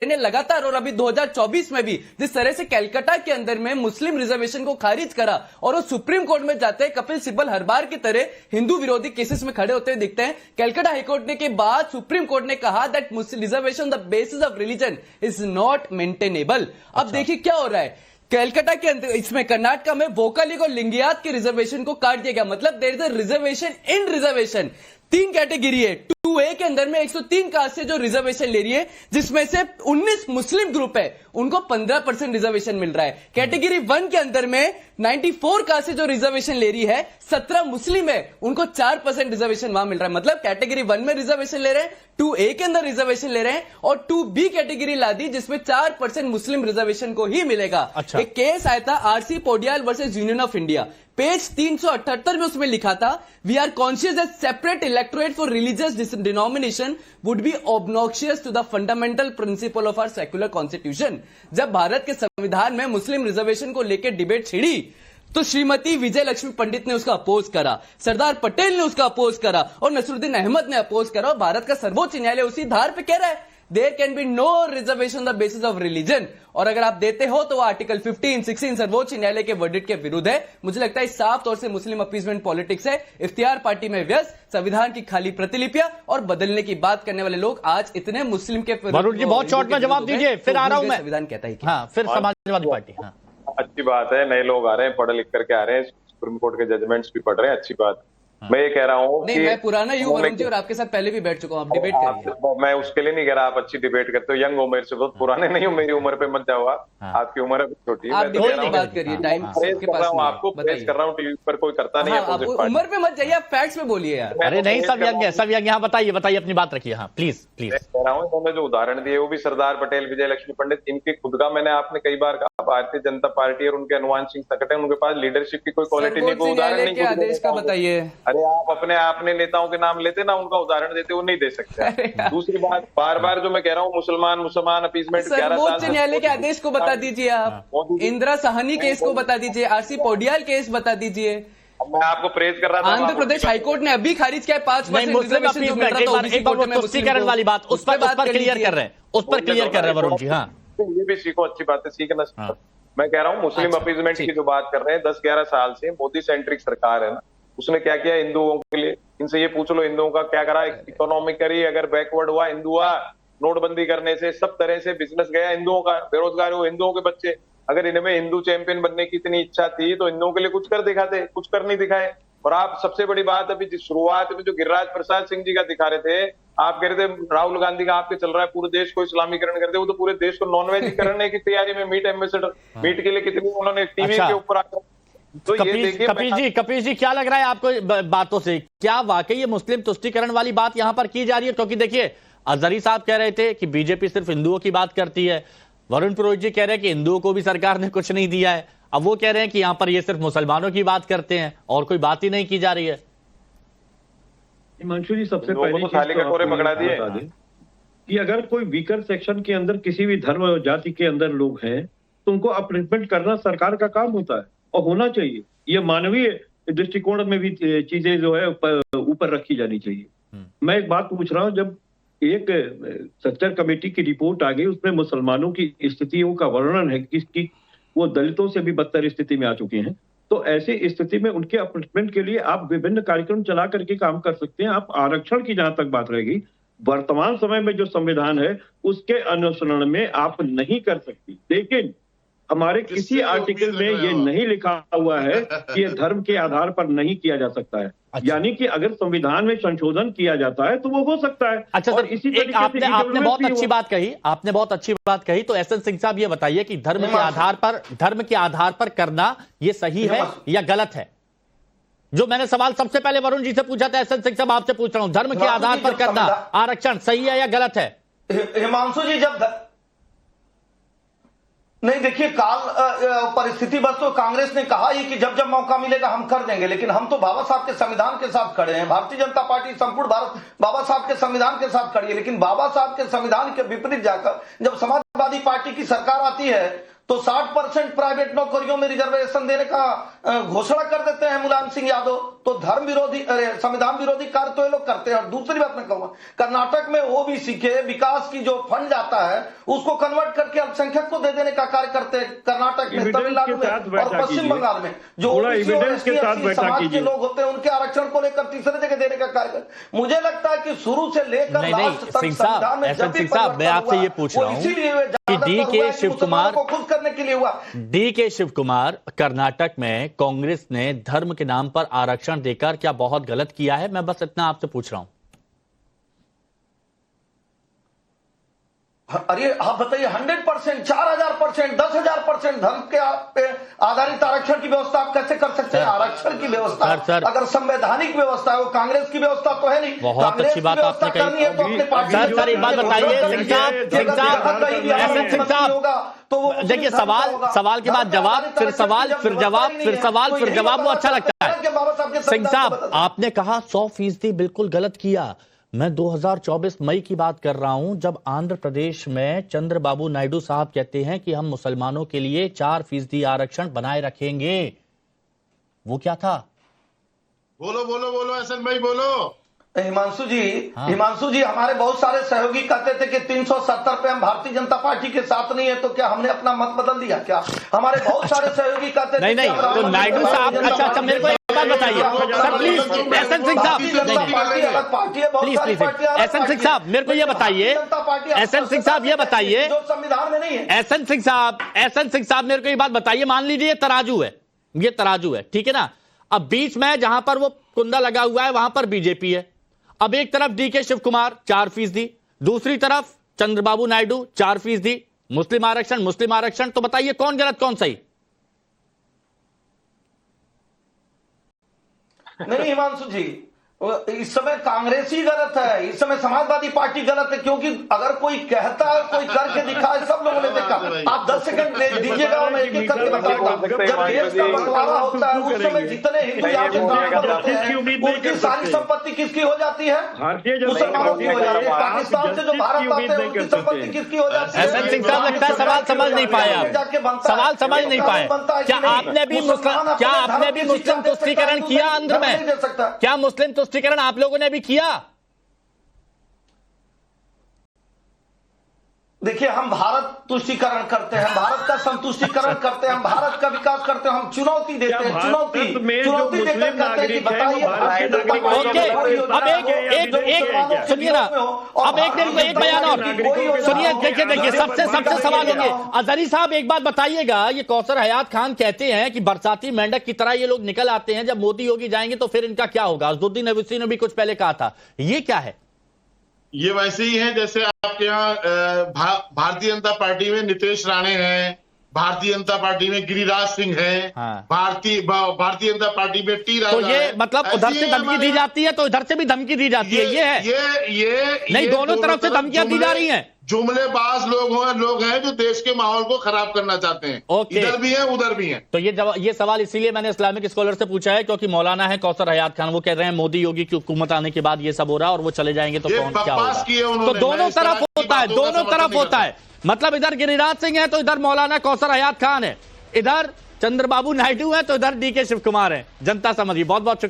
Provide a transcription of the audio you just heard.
ने लगातार, और अभी 2024 में भी जिस तरह से कलकत्ता के अंदर में मुस्लिम रिजर्वेशन को खारिज करा और वो सुप्रीम कोर्ट में जाते हैं, कपिल सिब्बल हर बार की तरह हिंदू विरोधी केसेस में खड़े होते हुए दिखते हैं। कलकत्ता हाईकोर्ट ने के बाद सुप्रीम कोर्ट ने कहा that reservation the basis of religion is not maintainable. अब देखिए क्या हो रहा है कलकत्ता के अंदर, इसमें कर्नाटका में वोकलिक और लिंगियात के रिजर्वेशन को काट दिया गया। मतलब there is a reservation in reservation. 3 category है। 2A के अंदर में 103 कास्ट से जो रिजर्वेशन ले रही है, जिसमें से 19 मुस्लिम ग्रुप है, उनको 15% रिजर्वेशन मिल रहा है। कैटेगरी 1 के अंदर में 94 कास्ट से जो रिजर्वेशन ले रही है, 17 मुस्लिम है, उनको 4% रिजर्वेशन वहां मिल रहा है। मतलब कैटेगरी 1 में रिजर्वेशन ले रहे हैं, 2A के अंदर रिजर्वेशन ले रहे हैं, और 2B कैटेगरी ला दी जिसमें 4% मुस्लिम रिजर्वेशन को ही मिलेगा। अच्छा। एक केस आया था RC Poudyal versus Union of India, page 378 में उसमें लिखा था we are conscious that separate electorate for religious denomination would be obnoxious to the fundamental principle of our secular constitution. जब भारत के संविधान में मुस्लिम रिजर्वेशन को लेकर डिबेट छिड़ी तो श्रीमती विजय लक्ष्मी पंडित ने उसका अपोज करा, सरदार पटेल ने उसका अपोज करा, और नसरुद्दीन अहमद ने अपोज करा। और भारत का सर्वोच्च न्यायालय उसी धार पे कह रहा है there can be no reservation the basis of religion. और अगर आप देते हो तो वो आर्टिकल 15, 16 सर्वोच्च न्यायालय के वर्डिक्ट के विरुद्ध है। मुझे लगता है साफ तौर से मुस्लिम अपीजमेंट पॉलिटिक्स है। इफ्तियार पार्टी में व्यस्त, संविधान की खाली प्रतिलिपियां और बदलने की बात करने वाले लोग आज इतने मुस्लिम के वरुण जी बहुत शॉर्ट में जवाब दीजिए, फिर आ रहा हूं मैं। संविधान कहता है हाँ, फिर समाजवादी पार्टी। हाँ, अच्छी बात है, नए लोग आ रहे हैं, पढ़ लिख करके आ रहे हैं, सुप्रीम कोर्ट के जजमेंट्स भी पढ़ रहे हैं, अच्छी बात। मैं ये कह रहा हूँ नहीं, मैं पुराना यू वरुण जी और आपके साथ पहले भी बैठ चुका हूँ, आप डिबेट करिए। मैं उसके लिए नहीं कह रहा, आप अच्छी डिबेट करते हो, यंग हो, मेरे से बहुत पुराने नहीं हो, मेरी उम्र पे मत जाओ आप। आपकी उम्र अभी छोटी है। आप डिबेट की बात करिए, टाइम आपके पास नहीं है। आपको प्रेस कर रहा हूँ, टीवी पर कोई करता नहीं है। उम्र पे मत जाइए, आप फैक्ट्स में बोलिए यार। अरे नहीं, सब यंग है, सब यंग। यहाँ बताइए अपनी बात रखिए। हाँ प्लीज प्लीज। कह रहा हूँ इन्होंने जो उदाहरण दिए वो भी सरदार पटेल, विजय लक्ष्मी पंडित, इनके खुद का मैंने आपने कई बार कहा भारतीय जनता पार्टी और उनके अनुवांशिक संगठन, उनके पास लीडरशिप की कोई क्वालिटी नहीं, कोई उदाहरण नहीं। आदेश का बताइए। अरे आप अपने नेताओं के नाम लेते ना, उनका उदाहरण देते, वो नहीं दे सकते। दूसरी बात, बार बार जो मैं कह रहा हूँ मुसलमान अपीसमेंट, सर्वोच्च न्यायालय के आदेश को बता दीजिए आप, इंदिरा साहनी केस को बता दीजिए, आरसी पोडियाल केस बता दीजिए। मैं आपको प्रेज कर रहा था। आंध्र प्रदेश हाईकोर्ट ने अभी खारिज किया 5% रिजर्वेशन जो मिल रहा था ओबीसी कोटे में, तुष्टिकरण वाली बात उस पर क्लियर कर रहे हैं, उस पर क्लियर कर रहे हैं वरुण जी। हाँ, ये भी सीखो, अच्छी बात है, सीखना। मैं कह रहा हूँ मुस्लिम अपीजमेंट की जो बात कर रहे हैं, 10-11 साल से मोदी सेंट्रिक सरकार है ना, उसने क्या किया हिंदुओं के लिए? इनसे ये पूछ लो हिंदुओं का क्या करा। इकोनॉमिकली अगर बैकवर्ड हुआ हिंदू हुआ, नोटबंदी करने से सब तरह से बिजनेस गया हिंदुओं का, बेरोजगार हुए हिंदुओं के बच्चे। अगर इनमें हिंदू चैंपियन बनने की इतनी इच्छा थी तो हिंदुओं के लिए कुछ कर दिखाते, कुछ कर नहीं दिखाए। और आप सबसे बड़ी बात अभी जिस शुरुआत में जो गिरिराज प्रसाद सिंह जी का दिखा रहे थे, आप कह रहे थे राहुल गांधी का आपके चल रहा है पूरे देश को इस्लामीकरण करते, वो तो पूरे देश को नॉनवेज करने की तैयारी में, मीट एम्बेसडर, मीट के लिए कितनी उन्होंने टीवी के ऊपर आकर। तो कपिल जी क्या लग रहा है आपको बातों से, क्या वाकई ये मुस्लिम तुष्टिकरण वाली बात यहां पर की जा रही है? क्योंकि देखिए अजहरी साहब कह रहे थे कि बीजेपी सिर्फ हिंदुओं की बात करती है, वरुण पुरोहित जी कह रहे हैं कि हिंदुओं को भी सरकार ने कुछ नहीं दिया है, अब वो कह रहे हैं कि यहां पर ये सिर्फ मुसलमानों की बात करते हैं और कोई बात ही नहीं की जा रही है। हिमांशु जी, सबसे पहले पकड़ा दिए कि अगर कोई वीकर सेक्शन के अंदर किसी भी धर्म और जाति के अंदर लोग हैं तो उनको अपलिफ्टमेंट करना सरकार का काम होता है और होना चाहिए। ये मानवीय दृष्टिकोण में भी चीजें जो है ऊपर रखी जानी चाहिए। मैं एक बात पूछ रहा हूँ, जब एक स्ट्रक्चर कमेटी की रिपोर्ट आ गई, उसमें मुसलमानों की स्थितियों का वर्णन है कि वो दलितों से भी बदतर स्थिति में आ चुके हैं, तो ऐसी स्थिति में उनके अपलिफ्टमेंट के लिए आप विभिन्न कार्यक्रम चला करके काम कर सकते हैं। आप आरक्षण की जहां तक बात रहेगी, वर्तमान समय में जो संविधान है उसके अनुसरण में आप नहीं कर सकती, लेकिन हमारे किसी आर्टिकल में ये नहीं लिखा हुआ है कि ये धर्म के आधार पर नहीं किया जा सकता है। अच्छा। यानी कि अगर संविधान में संशोधन किया जाता है तो वो हो सकता है। अच्छा सर, इसी तरीके से आपने बहुत अच्छी बात कही, आपने बहुत अच्छी बात कही। तो एसएन सिंह साहब ये बताइए कि धर्म के आधार पर करना ये सही है या गलत है? जो मैंने सवाल सबसे पहले वरुण जी से पूछा था, एसएन सिंह साहब आपसे पूछ रहा हूं, धर्म के आधार पर करना आरक्षण सही है या गलत है? हिमांशु जी, जब नहीं, देखिए काल परिस्थिति बस, तो कांग्रेस ने कहा ही कि जब जब मौका मिलेगा हम कर देंगे, लेकिन हम तो बाबा साहब के संविधान के साथ खड़े हैं। भारतीय जनता पार्टी संपूर्ण भारत बाबा साहब के संविधान के साथ खड़ी है, लेकिन बाबा साहब के संविधान के विपरीत जाकर जब समाजवादी पार्टी की सरकार आती है तो 60% प्राइवेट नौकरियों में रिजर्वेशन देने का घोषणा कर देते हैं मुलायम सिंह यादव। तो धर्म विरोधी, संविधान विरोधी कार्य तो ये लोग करते हैं। और दूसरी बात मैं कहूंगा, कर्नाटक में ओबीसी के विकास की जो फंड जाता है उसको कन्वर्ट करके अल्पसंख्यक को दे देने का कार्य करते हैं कर्नाटक में, तमिलनाडु में और पश्चिम बंगाल में। जो ओबीसी और एससी समाज के लोग होते हैं उनके आरक्षण को लेकर तीसरे जगह देने का कार्य। मुझे लगता है कि शुरू से लेकर लास्ट तक संविधान में जब भी मैं आपसे ये पूछ रहा हूँ कि डी.के. शिव कुमार को खुश करने के लिए हुआ। डी.के. शिव कुमार, कर्नाटक में कांग्रेस ने धर्म के नाम पर आरक्षण देकर क्या बहुत गलत किया है? मैं बस इतना आपसे पूछ रहा हूं। अरे आप बताइए, 100%, 4000%, 10,000% धर्म के आधारित आरक्षण की व्यवस्था आप कैसे कर सकते हैं? आरक्षण की व्यवस्था अगर संवैधानिक व्यवस्था है, वो कांग्रेस की व्यवस्था तो है नहीं। बहुत अच्छी बात आपने कही। तो अपने पार्टी सर एक बात बताइए, सिंह साहब, तो देखिए सवाल के बाद जवाब, फिर सवाल, फिर जवाब, फिर सवाल, फिर जवाब, वो अच्छा लगता है। सिंह साहब, आपने कहा 100% बिल्कुल गलत किया। मैं 2024 मई की बात कर रहा हूं, जब आंध्र प्रदेश में चंद्रबाबू नायडू साहब कहते हैं कि हम मुसलमानों के लिए 4% आरक्षण बनाए रखेंगे। वो क्या था? बोलो बोलो बोलो, एसएन भाई बोलो। हिमांशु जी, हमारे बहुत सारे सहयोगी कहते थे कि 370 पे हम भारतीय जनता पार्टी के साथ नहीं है, तो क्या हमने अपना मत बदल दिया क्या? हमारे बहुत सारे सहयोगी कहते थे नहीं, तो नायडू साहब, अच्छा मेरे को एक बात बताइए सर, प्लीज एसएन सिंह साहब, प्लीज एसएन सिंह साहब मेरे को ये बताइए, एसएन सिंह साहब ये बताइए, जो संविधान में नहीं है। एसएन सिंह साहब मेरे को ये बात बताइए, मान लीजिए ये तराजू है, ठीक है ना? अब बीच में जहां पर वो कुंदा लगा हुआ है वहां पर बीजेपी है। अब एक तरफ डी.के. शिव कुमार 4%, दूसरी तरफ चंद्रबाबू नायडू 4%, मुस्लिम आरक्षण, तो बताइए कौन गलत कौन सही? नहीं हिमांशु जी, इस समय कांग्रेस ही गलत है, इस समय समाजवादी पार्टी गलत है। क्योंकि अगर कोई कहता है, कोई करके दिखाए, सब लोगों ने देखा। आप 10 सेकंड दीजिएगा और मैं एक-एक करके बताऊंगा। जब देश का बंटवारा होता है उस समय जितने हिंदू यहाँ के ब्राह्मण होते हैं, उनकी सारी संपत्ति किसकी हो जाती है? मुसलमानों की हो जाती है। पाकिस्तान से जो भारत आते हैं उनकी संपत्ति किसकी हो जाती है? एसएन सिंह साहब, लगता है सवाल समझ नहीं पाए क्या आपने भी मुस्लिम तुष्टीकरण किया आंध्र में? क्या मुस्लिम तुष्टीकरण आप लोगों ने भी किया? देखिए, हम भारत तुष्टीकरण करते हैं, भारत का संतुष्टीकरण करते हैं, हम भारत का विकास करते हैं, हम चुनौती देते हैं, चुनौती देकर कहते हैं कि बताइए। अब एक सुनिए ना, अब एक बयान और सुनिए। देखिए सबसे सवाल होंगे। अजहरी साहब एक बात बताइएगा, ये कौसर हयात खान कहते हैं कि बरसाती मेंढक की तरह ये लोग निकल आते हैं, जब मोदी योगी जाएंगे तो फिर इनका क्या होगा? अजदुद्दीन ओवैसी ने भी कुछ पहले कहा था, ये क्या है? ये वैसे ही है जैसे आपके यहाँ भारतीय जनता पार्टी में नितेश राणे हैं, भारतीय जनता पार्टी में गिरिराज सिंह है, हाँ। भारतीय जनता पार्टी में टी राजा। तो ये मतलब उधर से धमकी दी जाती है तो इधर से भी धमकी दी जाती है, ये है? ये नहीं, दोनों तरफ से धमकियां दी जा रही हैं। जुमलेबाज लोग हैं जो देश के माहौल को खराब करना चाहते हैं। इधर भी है उधर भी है। तो ये सवाल इसीलिए मैंने इस्लामिक स्कॉलर से पूछा है क्योंकि मौलाना है कौसर हयात खान, वो कह रहे हैं मोदी योगी की हुकूमत आने के बाद ये सब हो रहा है और वो चले जाएंगे तो कौन क्या होगा? तो दोनों तरफ होता है, मतलब इधर गिरिराज सिंह है तो इधर मौलाना कौसर हयात खान है, इधर चंद्रबाबू नायडू है तो इधर डी.के. शिव कुमार है। जनता समझिए। बहुत बहुत शुक्रिया।